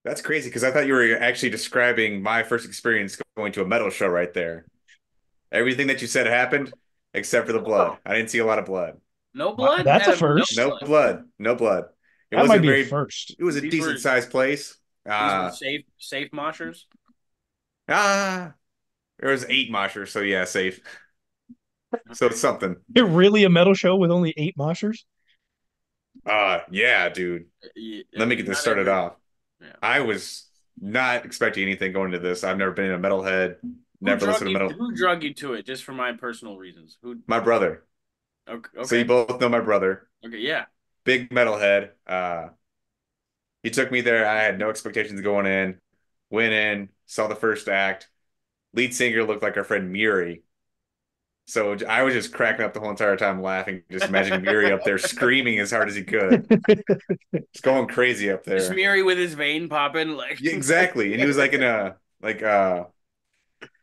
That's crazy because I thought you were actually describing my first experience going to a metal show right there. Everything that you said happened except for the blood. Oh, I didn't see a lot of blood. no Wow, blood? that's a No first. No blood. blood. No blood. It That might wasn't be a very, first. it was a These decent were sized place. these were safe moshers. Ah, there was 8 moshers, so yeah, safe. So Okay. it's something. It really a metal show with only 8 moshers? Yeah, dude. I Let me get mean, this not started every. off. Yeah. I was not expecting anything going into this. I've never been a metalhead, never listened to metal. Who drug you to it? Just for my personal reasons. Who? My brother. Okay. So you Okay. both know my brother. Okay. Yeah. Big metalhead. He took me there. I had no expectations going in. Went in, saw the first act. Lead singer looked like our friend Muri. So I was just cracking up the whole entire time laughing, just imagining Muri up there screaming as hard as he could. Just going crazy up Just there. Miri with his vein popping like. Yeah, exactly. And he was like in a like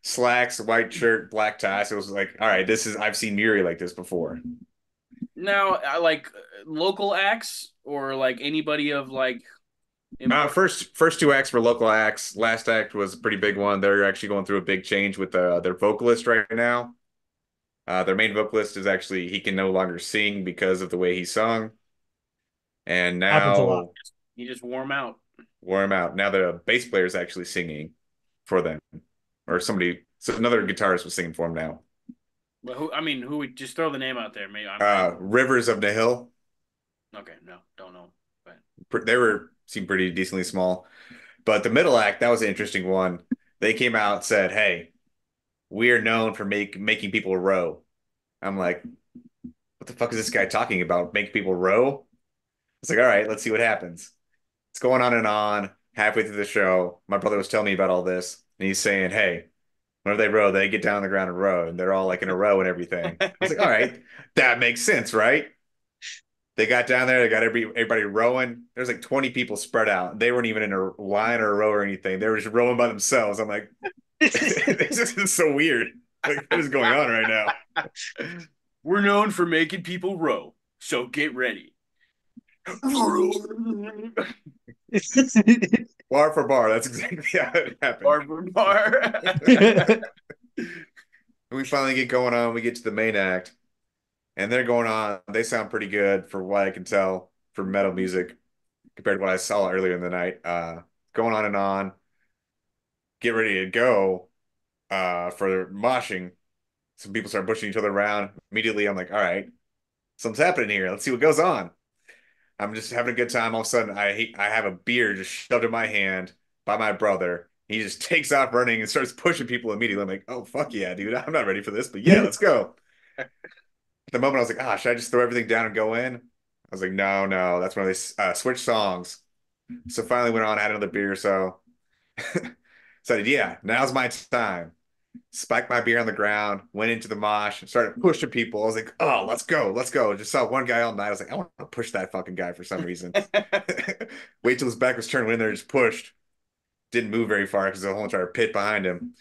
slacks, white shirt, black tie. So it was like, all right, this is I've seen Muri like this before. Now, I like local acts or like anybody of like important. First 2 acts were local acts. Last act was a pretty big one. They're actually going through a big change with their vocalist right now. Their main vocalist is actually he can no longer sing because of the way he sung, and Happens a lot. now You just warm out. wore him out. Now the bass player is actually singing for them, or somebody. So another guitarist was singing for him now. But who? I mean, who would just throw the name out there? Maybe I Rivers of Nihil. okay. No, don't know. But They were seemed pretty decently small, but the middle act that was an interesting one. They came out and said, "Hey, we are known for making people row." I'm like, "What the fuck is this guy talking about? Make people row?" It's like, "All right, let's see what happens." It's going on and on. Halfway through the show, my brother was telling me about all this, and he's saying, "Hey, whenever they row, they get down on the ground and row, and they're all like in a row and everything." I was like, "All right, that makes sense, right?" They got down there, they got everybody rowing. There's like 20 people spread out. They weren't even in a line or a row or anything. They were just rowing by themselves. I'm like, this is so weird. Like, what is going on right now? we're known for making people row, so get ready. Bar for bar. That's exactly how it happened. Bar for bar. And we finally get going on. We get to the main act, and they're going on. They sound pretty good for what I can tell for metal music compared to what I saw earlier in the night. Going on and on. Get ready to go for moshing. Some people start pushing each other around. Immediately, I'm like, all right, something's happening here. Let's see what goes on. I'm just having a good time. All of a sudden, I have a beer just shoved in my hand by my brother. He just takes off running and starts pushing people immediately. I'm like, oh, fuck yeah, dude. I'm not ready for this, but yeah, let's go. At the moment, I was like, ah, should I just throw everything down and go in? I was like, no, no. That's when they switched songs. So finally went on, had another beer. So said, yeah, now's my time. Spiked my beer on the ground, went into the mosh, started pushing people. I was like, oh, let's go, let's go. Just saw one guy all night. I was like, I want to push that fucking guy for some reason. Wait till his back was turned, went in there, just pushed. Didn't move very far because the whole entire pit behind him.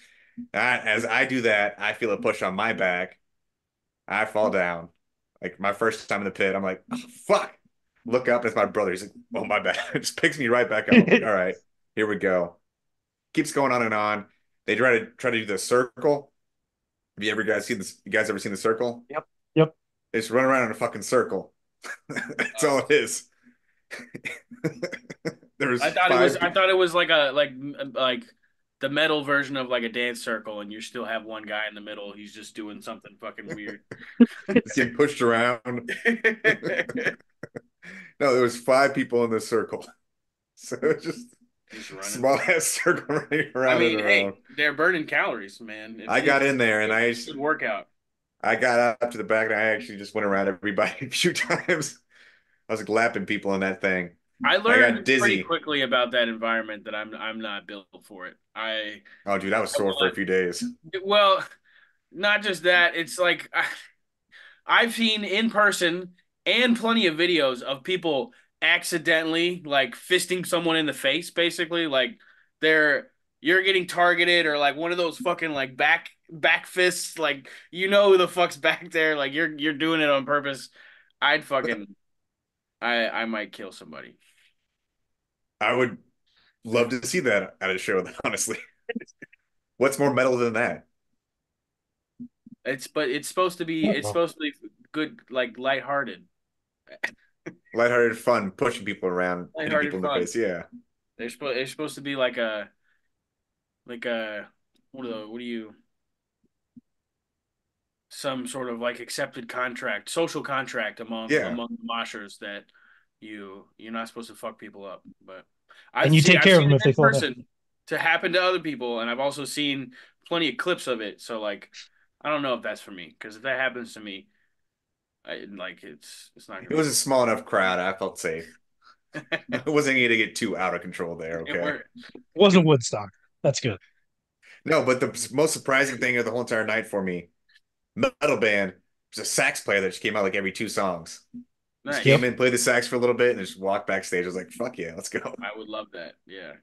As I do that, I feel a push on my back. I fall down. Like my first time in the pit, I'm like, oh, fuck. Look up, it's my brother. He's like, oh, my bad. It just picks me right back up. I'm like, all right, here we go. Keeps going on and on. They try to do the circle. Have you ever guys seen this? You guys ever seen the circle? Yep. Yep. It's run around in a fucking circle. That's all it is. There's five. I thought it was like a like the metal version of like a dance circle, and you still have one guy in the middle. He's just doing something fucking weird. Getting pushed around. No, there was 5 people in the circle. So it's just Just running. small ass circle running I around and mean, hey, around. they're burning calories, man. I got in there and It's a good workout. I got up to the back and I actually just went around everybody a few times. I was like lapping people in that thing. I I got learned pretty dizzy. quickly about that environment that I'm not built for it. Oh, dude, I was sore for a few days. well, not just that. It's like I've seen in person and plenty of videos of people accidentally like fisting someone in the face, basically. Like they're you're getting targeted or like one of those fucking like back fists, like you know who the fuck's back there, like you're doing it on purpose. I'd fucking I might kill somebody. I would. Love to see that at a show, honestly. What's more metal than that? It's supposed to be good, like lighthearted, Lighthearted fun, pushing people around, hitting lighthearted people in the fun. face. Yeah. It's supposed to be like a what do you some sort of like accepted contract, social contract Yeah. among the moshers that you're not supposed to fuck people up. But And you take I've care of seen them it if they in fall down. person to happen to other people, and I've also seen plenty of clips of it. So like, I don't know if that's for me because if that happens to me, it's not It gonna was be a small enough crowd. I felt safe. good. I wasn't going to get too out of control there. And Okay. we're It wasn't Woodstock. That's good. No, but the most surprising thing of the whole entire night for me, metal band, was a sax player that just came out like every two songs. Just Yep. came in, nice. played the sax for a little bit, and just walked backstage. I was like, fuck yeah, let's go. I would love that. Yeah.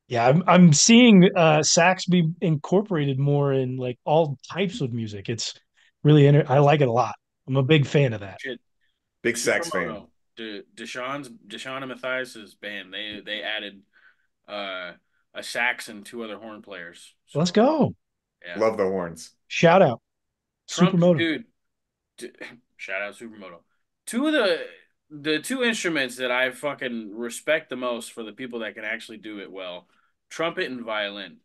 Yeah, I'm seeing sax be incorporated more in like all types of music. It's really I like it a lot. I'm a big fan of that. Shit. Big sax fan. Supermoto. Deshaun and Matthias's band. They added uh, a sax and two other horn players. Let's So go. yeah, Love the horns. Shout out. Trump, Supermoto. dude. d- Shout out Supermoto. Two of the two instruments that I fucking respect the most for the people that can actually do it well, trumpet and violin.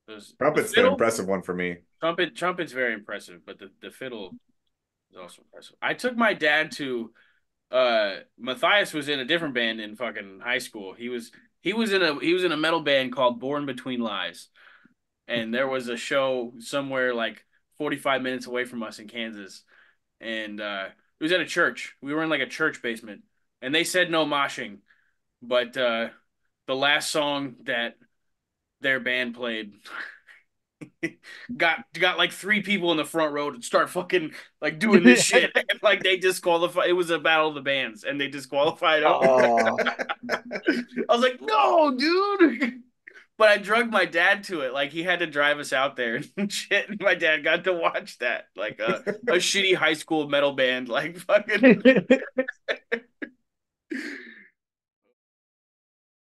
The Trumpet's the fiddle, impressive one for me. trumpet's very impressive, but the fiddle is also impressive. I took my dad to Matthias was in a different band in fucking high school. He was in a metal band called Born Between Lies. And there was a show somewhere like 45 minutes away from us in Kansas. And it was at a church. We were in like a church basement. And they said no moshing, but the last song that their band played got like three people in the front row to start fucking like doing this shit. And, like they disqualified. It was a battle of the bands, and they disqualified him. Oh, I was like, no, dude. But I drugged my dad to it. Like he had to drive us out there and shit. And my dad got to watch that, like a shitty high school metal band, like fucking.